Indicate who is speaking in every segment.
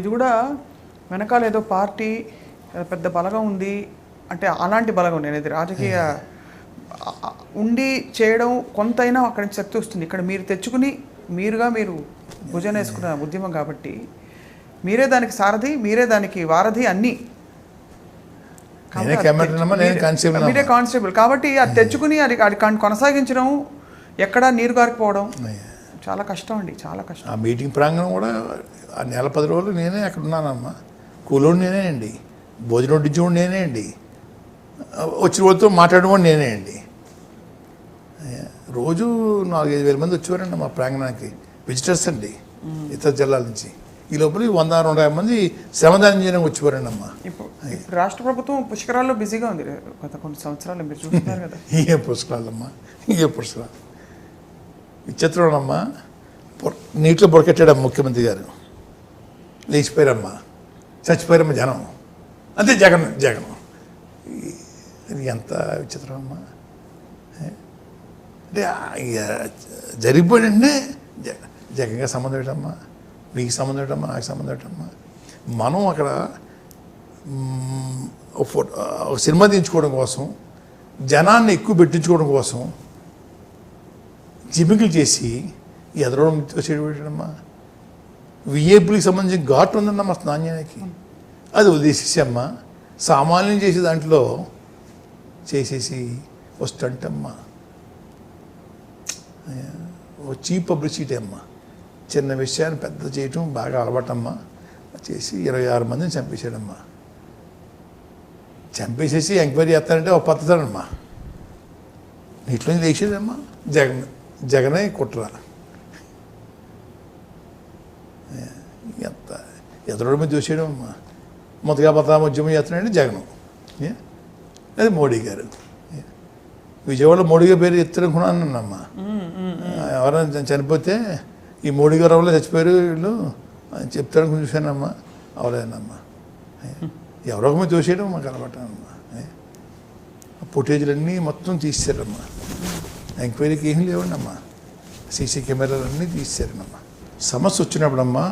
Speaker 1: ఇది కూడా వెనకాల ఏదో పార్టీ పెద్ద బలగం ఉంది అంటే అలాంటి బలగం నేను ఇది రాజకీయ ఉండి చేయడం కొంతైనా అక్కడి నుంచి శక్తి వస్తుంది. ఇక్కడ మీరు తెచ్చుకుని మీరు భుజన వేసుకున్న ఉద్యమం కాబట్టి మీరే దానికి సారథి, మీరే దానికి వారధి అన్నీ. మీరే కానిస్టేబుల్ కాబట్టి అది తెచ్చుకుని అది కొనసాగించడం ఎక్కడా నీరు గారిపోవడం చాలా కష్టం అండి, చాలా కష్టం.
Speaker 2: ఆ మీటింగ్ ప్రాంగణం కూడా ఆ నెల 10 రోజులు నేనే అక్కడ ఉన్నానమ్మా. కూలోడు నేనే అండి, భోజనం వడ్డించేవాడు నేనే అండి, వచ్చిన వాళ్ళతో మాట్లాడేవాడు నేనే అండి. రోజు 4-5 వేల మంది వచ్చేవారండి మా ప్రాంగణానికి, విజిటర్స్ అండి ఇతర జిల్లాల నుంచి. ఈ లోపల 100-150 మంది శ్రమదానం చేయడానికి వచ్చేవారండి అమ్మా.
Speaker 1: ఇప్పుడు రాష్ట్ర ప్రభుత్వం పుష్కరాల్లో బిజీగా ఉంది గత కొన్ని సంవత్సరాలు, మీరు చూస్తున్నారు కదా.
Speaker 2: ఏ పుష్కరాలమ్మా, ఏ పుష్కరాలు విచిత్రమమ్మా. నీటిలో బొడకెట్టాడమ్మ ముఖ్యమంత్రి గారు, లేచిపోయారమ్మా, చచ్చిపోయారమ్మా జనం, అంతే జగన్. ఇది ఎంత విచిత్రం అమ్మా. అంటే జరిగిపోయాడంటే జగన్గా సంబంధం ఏంటమ్మా, నీకు సంబంధం ఏంటమ్మా, నాకు సంబంధం ఏంటమ్మా. మనం అక్కడ ఒక సినిమా తీయించుకోవడం కోసం, జనాన్ని ఎక్కువ పెట్టించుకోవడం కోసం జిమికలు చేసి ఎదరవడం వచ్చేటమ్మా. విఏపీలకు సంబంధించిన ఘాటు ఉందన్నమ్మా నాణ్యానికి, అది వదిలేసేసమ్మా సామాన్యం చేసే దాంట్లో చేసేసి వస్తుంటమ్మా. చీప్ పబ్లిసిటీ అమ్మా. చిన్న విషయాన్ని పెద్ద చేయటం బాగా అలవాటమ్మా. చేసి 26 మందిని చంపేశాడమ్మా. చంపేసేసి ఎంక్వైరీ చేస్తానంటే ఒక పద్ధతమ్మా. నీటిలో లేచేదమ్మా జగనే కుట్ర. ఎంత ఎదరడం మీద చూసేయడం అమ్మా. మొదటిగా బతామ ఉద్యమం చేస్తున్నాడంటే జగన్, అది మోడీ గారు. విజయవాడలో మోడీ గారి పేరు ఎత్తునుకున్నానమ్మా. ఎవరైనా చనిపోతే ఈ మోడీ గారు ఎవరో చచ్చిపోయారు వీళ్ళు అని చెప్తారని చూశానమ్మా. అవలేదమ్మా. ఎవరో ఒక మీద చూసేయడం మాకు అలవాటమ్మా. ఫుటేజ్లన్నీ మొత్తం తీసేశారమ్మా. ఎంక్వైరీకి ఏం లేవండి అమ్మా. సీసీ కెమెరాలన్నీ తీసేశారనమ్మా. సమస్య వచ్చినప్పుడమ్మా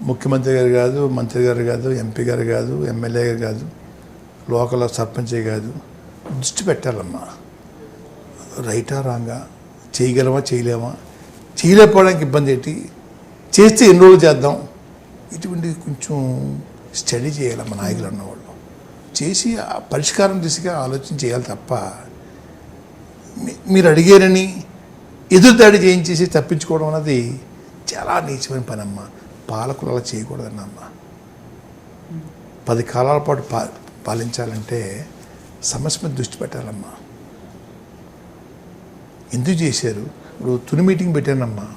Speaker 2: ముఖ్యమంత్రి గారు కాదు, మంత్రి గారు కాదు, ఎంపీ గారు కాదు, ఎమ్మెల్యే గారు కాదు, లోకల్ సర్పంచే కాదు, దృష్టి పెట్టాలమ్మా. రైటా రాంగా, చేయగలమా చేయలేమా, చేయలేకపోవడానికి ఇబ్బంది ఏంటి, చేస్తే ఎన్ని రోజులు చేద్దాం, ఇటువంటి కొంచెం స్టడీ చేయాలమ్మా నాయకులు అన్నవాళ్ళు. చేసి ఆ పరిష్కారం దిశగా ఆలోచన చేయాలి తప్ప మీరు అడిగారని ఎదురుదాడి చేయించేసి తప్పించుకోవడం అన్నది చాలా నీచమైన పని అమ్మా. పాలకులు అలా చేయకూడదన్నమ్మా. 10 కాలాల పాటు పాలించాలంటే సమస్య మీద దృష్టి పెట్టాలమ్మా. ఎందుకు చేశారు? ఇప్పుడు తుని మీటింగ్ పెట్టానమ్మా,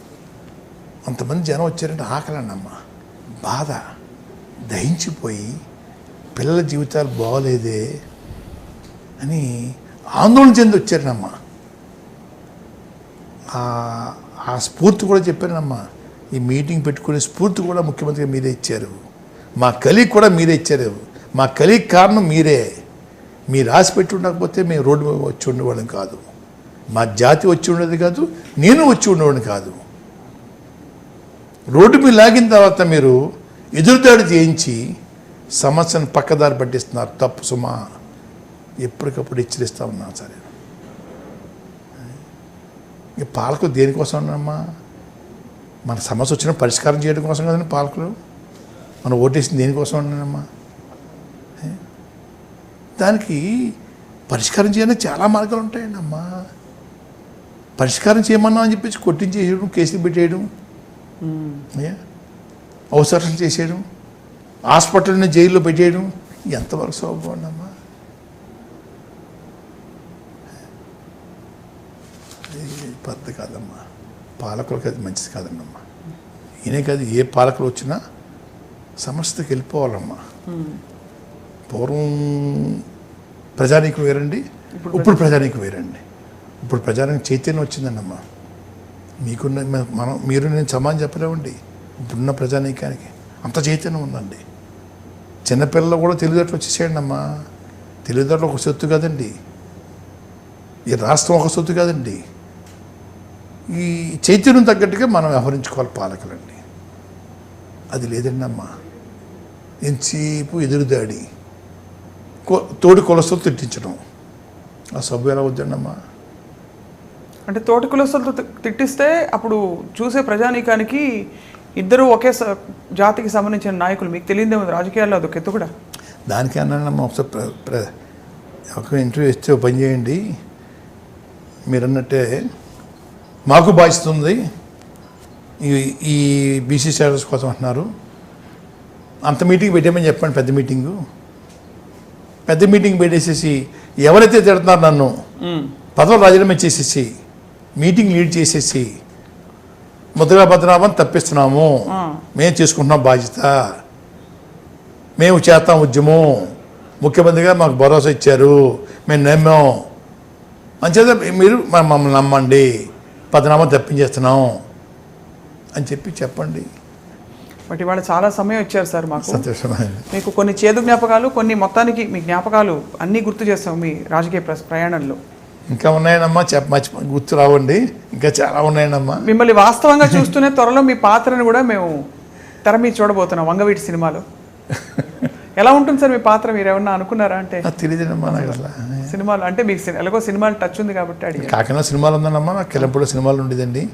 Speaker 2: అంతమంది జనం వచ్చారంటే ఆకలన్నమ్మా, బాధ దహించిపోయి పిల్లల జీవితాలు బాగోలేదే అని ఆందోళన చెంది వచ్చారనమ్మా. ఆ స్ఫూర్తి కూడా చెప్పానమ్మా. ఈ మీటింగ్ పెట్టుకునే స్ఫూర్తి కూడా ముఖ్యమంత్రిగా మీరే ఇచ్చారు, మా కలిగి కూడా మీరే ఇచ్చారు. మా కలిగి కారణం మీరే. మీరు రాసి పెట్టి ఉండకపోతే మేము రోడ్డు మీద వచ్చి ఉండేవాళ్ళం కాదు, మా జాతి వచ్చి ఉండేది కాదు, నేను వచ్చి ఉండేవాడిని కాదు. రోడ్డు మీద లాగిన తర్వాత మీరు ఎదురుదాడి చేయించి సమస్యను పక్కదారి పట్టిస్తున్నారు. తప్పు సుమా. ఎప్పటికప్పుడు హెచ్చరిస్తూ ఉన్నాను సరే. ఈ పాలకులు దేనికోసం ఉన్నామా? మన సమస్య వచ్చిన పరిష్కారం చేయడం కోసం కదండి పాలకులు. మనం ఓటేసింది దేనికోసం ఉన్నానమ్మా? దానికి పరిష్కారం చేయాలని చాలా మార్గాలు ఉంటాయండి అమ్మా. పరిష్కారం చేయమన్నా అని చెప్పేసి కొట్టించేయడం, కేసులు పెట్టేయడం, అవసరం చేసేయడం, హాస్పిటల్ని జైల్లో పెట్టేయడం ఎంతవరకు సౌకర్యం అమ్మా? పద్ధతి కాదమ్మా. పాలకులకు అది మంచిది కాదమ్మా. ఈయనే కాదు, ఏ పాలకులు వచ్చినా సమస్యకి వెళ్ళిపోవాలమ్మా. పూర్వం ప్రజానీకం వేరండి, ఇప్పుడు ప్రజానీకం వేరండి. ఇప్పుడు ప్రజానీకం చైతన్యం వచ్చిందండమ్మా. మీరు నేను సమానం చెప్పలేమండి. ఇప్పుడున్న ప్రజానీకానికి అంత చైతన్యం ఉందండి. చిన్నపిల్లలు కూడా తెలివితేటలు వచ్చేసేయండి అమ్మా. తెలివితేటలు ఒక సొత్తు కాదండి, ఈ రాష్ట్రం ఒక సొత్తు కాదండి. ఈ చైతన్యం తగ్గట్టుగా మనం వ్యవహరించుకోవాలి పాలకులండి. అది లేదండి అమ్మా. ఎంతసేపు ఎదురుదాడి, తోటి కులస్తులు తిట్టించడం. ఆ సబ్బు ఎలా వద్దండి అమ్మా.
Speaker 1: అంటే తోటి కులస్తులతో తిట్టిస్తే అప్పుడు చూసే ప్రజానీకానికి ఇద్దరు ఒకే జాతికి సంబంధించిన నాయకులు, మీకు తెలియదేమో రాజకీయాల్లో అదొక ఎత్తు కూడా.
Speaker 2: దానికి అన్నానమ్మా, ఒకసారి ఒక ఇంటర్వ్యూ ఇస్తే ఓ పని చేయండి, మీరు అన్నట్టే మాకు బాధ్యత ఉంది, ఈ బీసీ స్టేటస్ కోసం అంటున్నారు, అంత మీటింగ్ పెట్టామని చెప్పండి. పెద్ద మీటింగ్ పెట్టేసేసి ఎవరైతే తిడుతున్నారు నన్ను పదవులు రాజీనామా చేసేసి మీటింగ్ లీడ్ చేసేసి ముద్రగా భద్రనామని తప్పిస్తున్నాము, మేము చేసుకుంటున్నాం బాధ్యత, మేము చేస్తాం ఉద్యమం, ముఖ్యమంత్రిగా మాకు భరోసా ఇచ్చారు, మేము నమ్మాం అంచేత మీరు మమ్మల్ని నమ్మండి, పదనామా తప్పించేస్తున్నాం అని చెప్పండి.
Speaker 1: బట్ ఇవాళ చాలా సమయం ఇచ్చారు సార్ మాకు.
Speaker 2: సంతోషమైంది.
Speaker 1: మీకు కొన్ని చేదు జ్ఞాపకాలు, కొన్ని మొత్తానికి మీ జ్ఞాపకాలు అన్నీ గుర్తు చేస్తాం మీ రాజకీయ ప్రయాణంలో.
Speaker 2: ఇంకా ఉన్నాయనమ్మా, గుర్తు రావండి, ఇంకా చాలా ఉన్నాయనమ్మా.
Speaker 1: మిమ్మల్ని వాస్తవంగా చూస్తూనే త్వరలో మీ పాత్రను కూడా మేము తెర మీద చూడబోతున్నాం వంగవీటి సినిమాలో. ఎలా ఉంటుంది సార్ మీ పాత్ర, మీరు ఏమన్నా అనుకున్నారా? అంటే
Speaker 2: తెలియదమ్మా నాకు అసలు
Speaker 1: సినిమాలు అంటే మీకు ఎలాగో సినిమాలు టచ్ ఉంది కాబట్టి అడిగాను.
Speaker 2: కాకినాడ సినిమాలు ఉందన్నమ్మా, నాకు కిలంపూడిలో సినిమాలు ఉండేదండి.